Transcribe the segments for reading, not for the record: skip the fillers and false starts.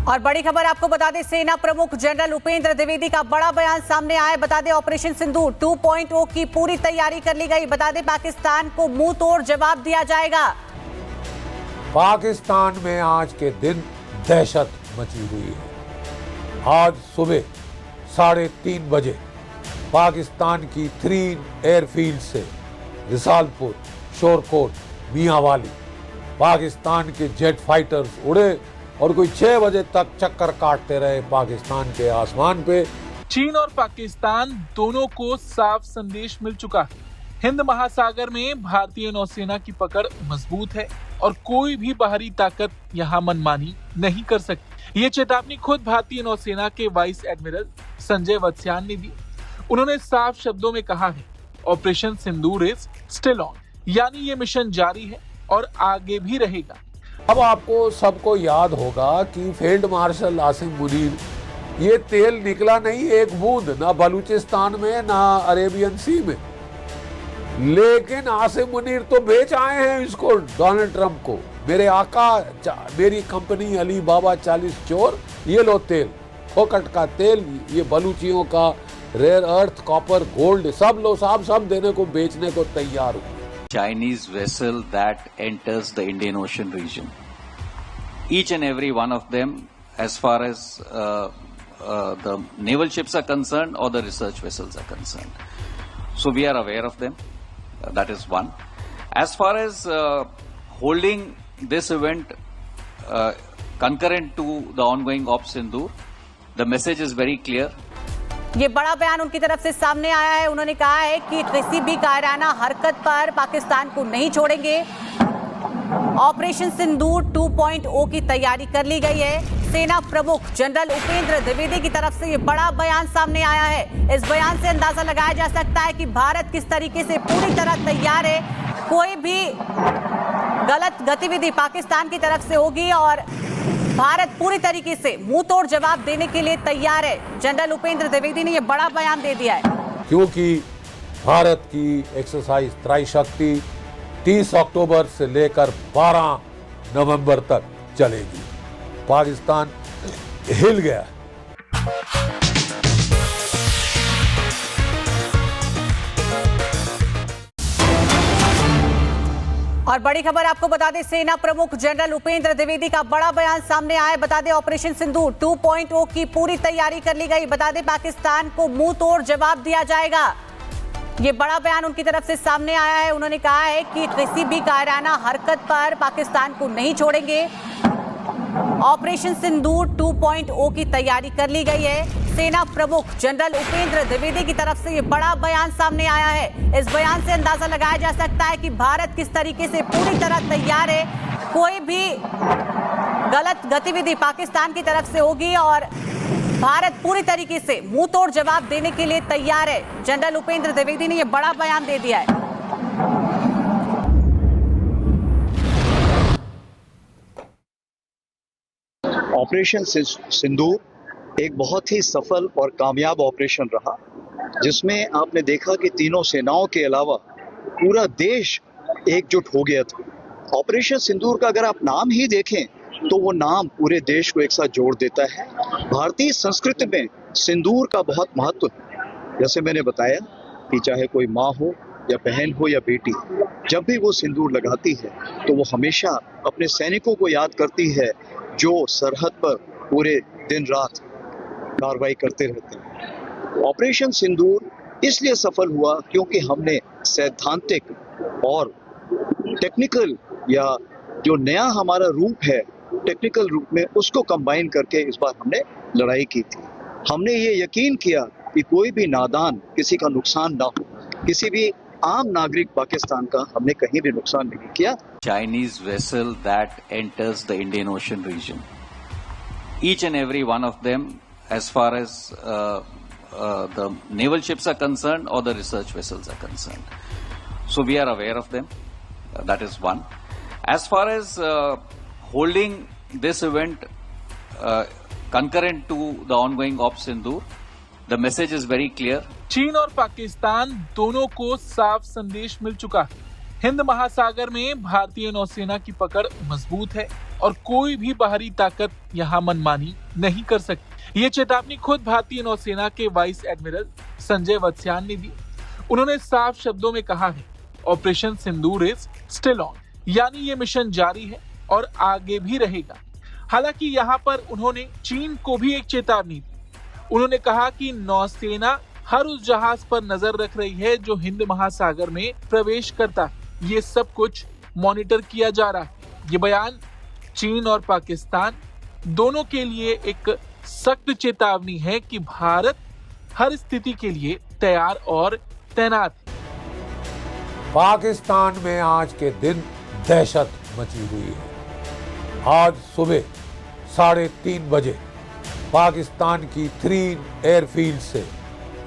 और बड़ी खबर आपको बता दें, सेना प्रमुख जनरल उपेंद्र द्विवेदी का बड़ा बयान सामने आया है। बता दें, ऑपरेशन सिंदूर 2.0 की पूरी तैयारी कर ली गई। बता दें, पाकिस्तान को मुंह तोड़ जवाब दिया जाएगा। पाकिस्तान में आज के दिन दहशत मची हुई है। आज सुबह 3:30 बजे पाकिस्तान की 3 एयरफील्ड से रिसालपुर, शोरकोट, मियांवाली पाकिस्तान के जेट फाइटर्स उड़े और कोई 6 बजे तक चक्कर काटते रहे पाकिस्तान के आसमान पे। चीन और पाकिस्तान दोनों को साफ संदेश मिल चुका है। हिंद महासागर में भारतीय नौसेना की पकड़ मजबूत है और कोई भी बाहरी ताकत यहाँ मनमानी नहीं कर सकती। ये चेतावनी खुद भारतीय नौसेना के वाइस एडमिरल संजय वत्स्यान ने दी। उन्होंने साफ शब्दों में कहा है, operation Sindoor is still on, यानी ये मिशन जारी है और आगे भी रहेगा। अब आपको सबको याद होगा कि फील्ड मार्शल आसिम मुनीर, ये तेल निकला नहीं एक बूंद, ना बलूचिस्तान में ना अरेबियन सी में, लेकिन आसिम मुनीर तो बेच आए हैं इसको डोनाल्ड ट्रंप को। मेरे आका, मेरी कंपनी अली बाबा 40 चोर, ये लो तेल, फोकट का तेल, ये बलूचियों का रेयर अर्थ, कॉपर, गोल्ड, सब लो साहब, सब देने को, बेचने को तैयार हो। Chinese vessel that enters the Indian Ocean region. Each and every one of them, as far as the naval ships are concerned or the research vessels are concerned. So we are aware of them. That is one. As far as holding this event concurrent to the ongoing Op Sindoor, the message is very clear. ये बड़ा बयान उनकी तरफ से सामने आया है। उन्होंने कहा है कि किसी भी कायराना हरकत पर पाकिस्तान को नहीं छोड़ेंगे। ऑपरेशन सिंदूर 2.0 की तैयारी कर ली गई है। सेना प्रमुख जनरल उपेंद्र द्विवेदी की तरफ से ये बड़ा बयान सामने आया है। इस बयान से अंदाजा लगाया जा सकता है कि भारत किस तरीके से पूरी तरह तैयार है। कोई भी गलत गतिविधि पाकिस्तान की तरफ से होगी और भारत पूरी तरीके से मुंह तोड़ जवाब देने के लिए तैयार है। जनरल उपेंद्र द्विवेदी ने यह बड़ा बयान दे दिया है, क्योंकि भारत की एक्सरसाइज त्रैशक्ति 30 अक्टूबर से लेकर 12 नवंबर तक चलेगी। पाकिस्तान हिल गया। और बड़ी खबर आपको बता दें, सेना प्रमुख जनरल उपेंद्र द्विवेदी का बड़ा बयान सामने आया है। बता दें, ऑपरेशन सिंदूर 2.0 की पूरी तैयारी कर ली गई। बता दें, पाकिस्तान को मुंह तोड़ जवाब दिया जाएगा। ये बड़ा बयान उनकी तरफ से सामने आया है। उन्होंने कहा है कि किसी भी कायराना हरकत पर पाकिस्तान को नहीं छोड़ेंगे। ऑपरेशन सिंदूर 2.0 की तैयारी कर ली गई है। सेना प्रमुख जनरल उपेंद्र द्विवेदी की तरफ से ये बड़ा बयान सामने आया है। इस बयान से अंदाजा लगाया जा सकता है कि भारत किस तरीके से पूरी तरह तैयार है। कोई भी गलत गतिविधि पाकिस्तान की तरफ से होगी और भारत पूरी तरीके से मुंह तोड़ जवाब देने के लिए तैयार है। जनरल उपेंद्र द्विवेदी ने यह बड़ा बयान दे दिया है। ऑपरेशन सिंदूर एक बहुत ही सफल और कामयाब ऑपरेशन रहा, जिसमें आपने देखा कि तीनों सेनाओं के अलावा पूरा देश एकजुट हो गया था। ऑपरेशन सिंदूर का अगर आप नाम ही देखें तो वो नाम पूरे देश को एक साथ जोड़ देता है। भारतीय संस्कृति में सिंदूर का बहुत महत्व है। जैसे मैंने बताया कि चाहे कोई माँ हो या बहन हो या बेटी, जब भी वो सिंदूर लगाती है तो वो हमेशा अपने सैनिकों को याद करती है जो सरहद पर पूरे दिन रात कार्रवाई करते रहते हैं। ऑपरेशन सिंदूर इसलिए सफल हुआ क्योंकि हमने सैद्धांतिक और टेक्निकल, या जो नया हमारा रूप है टेक्निकल रूप में, उसको कंबाइन करके इस बार हमने लड़ाई की थी। हमने ये यकीन किया कि कोई भी नादान, किसी का नुकसान ना हो, किसी भी आम नागरिक पाकिस्तान का हमने कहीं भी नुकसान नहीं किया। Chinese vessel that enters the Indian Ocean region. Each and every one of them, as far as the naval ships are concerned or the research vessels are concerned. So we are aware of them. That is one. As far as holding this event concurrent to the ongoing Op Sindoor, the message is very clear. चीन और पाकिस्तान दोनों को साफ संदेश मिल चुका है। हिंद महासागर में भारतीय नौसेना की पकड़ मजबूत है और कोई भी बाहरी ताकत यहाँ मनमानी नहीं कर सकती। ये चेतावनी खुद भारतीय नौसेना के वाइस एडमिरल संजय वत्स्यान ने दी। उन्होंने साफ शब्दों में कहा है, operation Sindoor is still on, यानी ये मिशन जारी है और आगे भी रहेगा। हालांकि यहाँ पर उन्होंने चीन को भी एक चेतावनी दी। उन्होंने कहा कि नौसेना हर उस जहाज पर नजर रख रही है जो हिंद महासागर में प्रवेश करता है। ये सब कुछ मॉनिटर किया जा रहा है। ये बयान चीन और पाकिस्तान दोनों के लिए एक सख्त चेतावनी है कि भारत हर स्थिति के लिए तैयार और तैनात है। पाकिस्तान में आज के दिन दहशत मची हुई है। आज सुबह 3:30 बजे पाकिस्तान की 3 एयरफील्ड से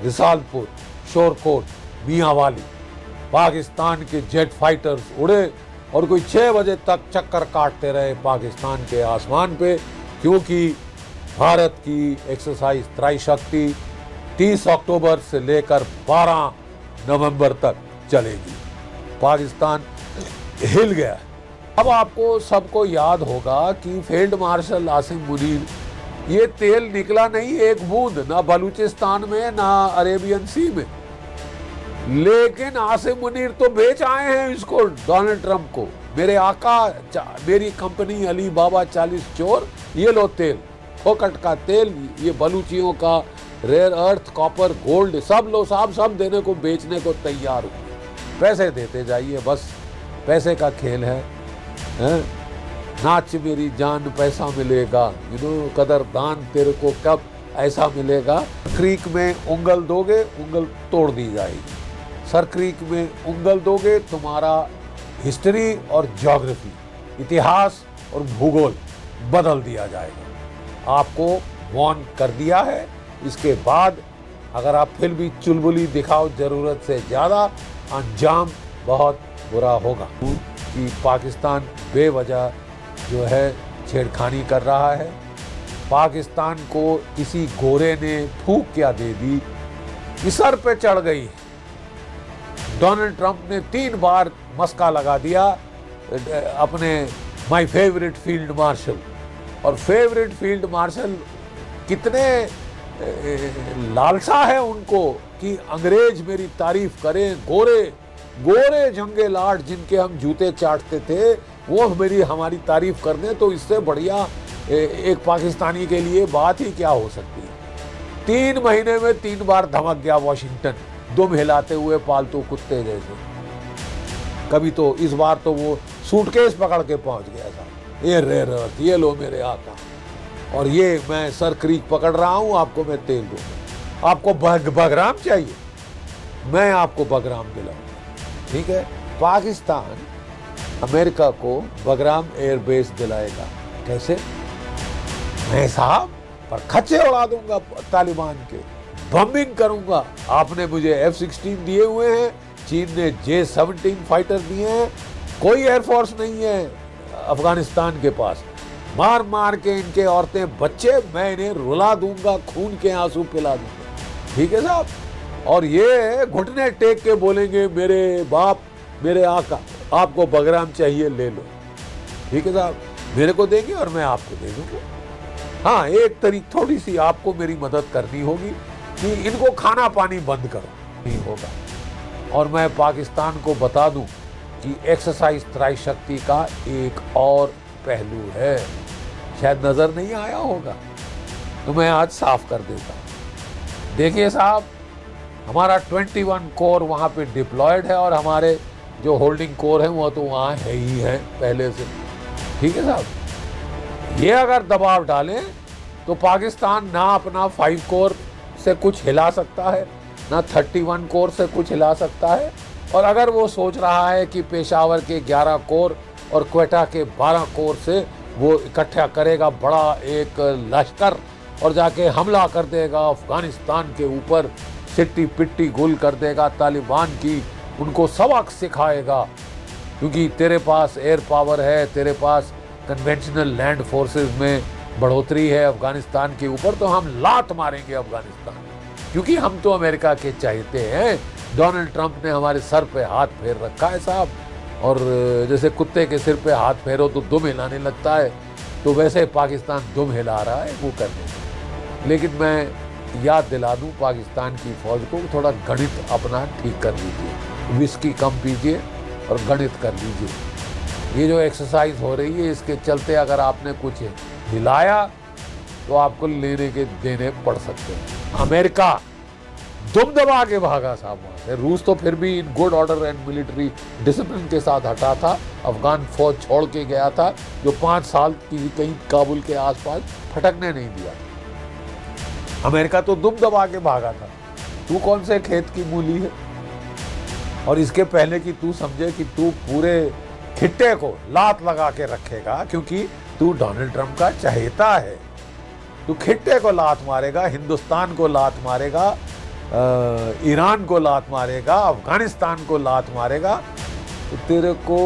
रिसालपुर, शोरकोट, मियांवाली पाकिस्तान के जेट फाइटर्स उड़े और कोई 6 बजे तक चक्कर काटते रहे पाकिस्तान के आसमान पे, क्योंकि भारत की एक्सरसाइज त्राईशक्ति 30 अक्टूबर से लेकर 12 नवंबर तक चलेगी। पाकिस्तान हिल गया। अब आपको सबको याद होगा कि फील्ड मार्शल आसिम मुनीर, ये तेल निकला नहीं एक बूंद, ना बलूचिस्तान में ना अरेबियन सी में, लेकिन आसिम मुनीर तो बेच आए हैं इसको डोनाल्ड ट्रंप को। मेरे आका, मेरी कंपनी अली बाबा 40 चोर, ये लो तेल, फोकट का तेल, ये बलूचियों का रेयर अर्थ, कॉपर, गोल्ड, सब लो साहब, सब देने को, बेचने को तैयार हो। पैसे देते जाइए, बस पैसे का खेल है। नाच मेरी जान पैसा मिलेगा, कदरदान तेरे को कब ऐसा मिलेगा। क्रीक में उंगल दोगे, उंगल तोड़ दी जाएगी। सर क्रीक में उंगल दोगे, तुम्हारा हिस्ट्री और ज्योग्राफी, इतिहास और भूगोल बदल दिया जाएगा। आपको वार्न कर दिया है। इसके बाद अगर आप फिर भी चुलबुली दिखाओ जरूरत से ज़्यादा, अंजाम बहुत बुरा होगा। कि पाकिस्तान बेवजह जो है छेड़खानी कर रहा है। पाकिस्तान को किसी गोरे ने फूंक क्या दे दी कि सर पे चढ़ गई। डोनाल्ड ट्रंप ने 3 बार मस्का लगा दिया अपने माय फेवरेट फील्ड मार्शल, और फेवरेट फील्ड मार्शल कितने लालसा है उनको कि अंग्रेज मेरी तारीफ करें। गोरे गोरे जंगे लाट जिनके हम जूते चाटते थे, वो हमारी तारीफ कर दें, तो इससे बढ़िया एक पाकिस्तानी के लिए बात ही क्या हो सकती है। 3 महीने में 3 बार धमक गया वॉशिंगटन, दुम हिलाते हुए पालतू कुत्ते जैसे। कभी तो इस बार तो वो सूटकेस पकड़ के पहुंच गया था, ये रेयर अर्थ, ये लो मेरे आका, और ये मैं सर क्रीक पकड़ रहा हूं, आपको मैं तेल दूंगा। आपको बगराम चाहिए, मैं आपको बगराम दिलाऊंगा। ठीक है, पाकिस्तान अमेरिका को बगराम एयरबेस दिलाएगा। कैसे? मैं साहब पर खच्चे उड़ा दूंगा तालिबान के, बम्बिंग करूंगा। आपने मुझे F-16 दिए हुए हैं, चीन ने J-17 फाइटर दिए हैं, कोई एयरफोर्स नहीं है अफगानिस्तान के पास। मार मार के इनके औरतें बच्चे मैं इन्हें रुला दूंगा, खून के आंसू पिला दूंगा। ठीक है साहब, और ये घुटने टेक के बोलेंगे मेरे बाप, मेरे आका, आपको बगराम चाहिए ले लो। ठीक है साहब, मेरे को देंगे और मैं आपको दे दूंगा। हाँ, एक तरीक थोड़ी सी आपको मेरी मदद करनी होगी कि इनको खाना पानी बंद करो, नहीं होगा। और मैं पाकिस्तान को बता दूं कि एक्सरसाइज त्राईशक्ति का एक और पहलू है, शायद नजर नहीं आया होगा, तो मैं आज साफ कर देता हूं। देखिए साहब, हमारा 21 कोर वहाँ पे डिप्लॉयड है और हमारे जो होल्डिंग कोर है वो तो वहाँ है ही है पहले से। ठीक है साहब, ये अगर दबाव डालें तो पाकिस्तान ना अपना 5 कोर से कुछ हिला सकता है, ना 31 कोर से कुछ हिला सकता है। और अगर वो सोच रहा है कि पेशावर के 11 कोर और क्वेटा के 12 कोर से वो इकट्ठा करेगा बड़ा एक लश्कर और जाके हमला कर देगा अफगानिस्तान के ऊपर, सिट्टी पिट्टी गुल कर देगा तालिबान की, उनको सबक सिखाएगा, क्योंकि तेरे पास एयर पावर है, तेरे पास कन्वेंशनल लैंड फोर्सेस में बढ़ोतरी है अफगानिस्तान के ऊपर, तो हम लात मारेंगे अफगानिस्तान, क्योंकि हम तो अमेरिका के चाहते हैं। डोनाल्ड ट्रंप ने हमारे सर पे हाथ फेर रखा है साहब, और जैसे कुत्ते के सिर पे हाथ फेरो तो दुम हिलाने लगता है, तो वैसे पाकिस्तान दुम हिला रहा है वो करने में। लेकिन मैं याद दिला दूं पाकिस्तान की फौज को, थोड़ा गणित अपना ठीक कर लीजिए, विस्की कम पीजिए और गणित कर लीजिए। ये जो एक्सरसाइज हो रही है इसके चलते अगर आपने कुछ हिलाया तो आपको लेने के देने पड़ सकते हैं। अमेरिका दुम दबा के भागा साहब वहां से। रूस तो फिर भी in good order and military discipline के साथ हटा था, अफगान फौज छोड़ के गया था, जो 5 साल की कहीं काबुल के आसपास फटकने नहीं दिया। अमेरिका तो दुम दबा के भागा था। तू कौन से खेत की मूली है? और इसके पहले कि तू समझे कि तू पूरे खिट्टे को लात लगा के रखेगा, क्योंकि तू डोनाल्ड ट्रंप का चहेता है, तू खिट्टे को लात मारेगा, हिंदुस्तान को लात मारेगा, ईरान को लात मारेगा, अफगानिस्तान को लात मारेगा, तो तेरे को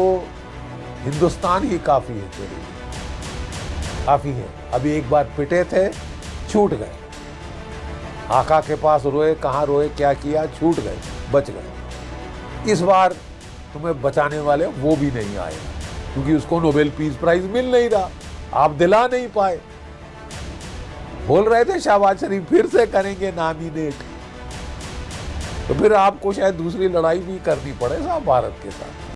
हिंदुस्तान ही काफी है, तेरे लिए काफी है। अभी एक बार पिटे थे, छूट गए। आका के पास रोए, कहाँ रोए, क्या किया, छूट गए, बच गए। इस बार तुम्हें बचाने वाले वो भी नहीं आएगा, क्योंकि उसको नोबेल पीस प्राइज मिल नहीं रहा, आप दिला नहीं पाए। बोल रहे थे शहबाज शरीफ फिर से करेंगे नॉमिनेट, तो फिर आपको शायद दूसरी लड़ाई भी करनी पड़े साहब भारत के साथ।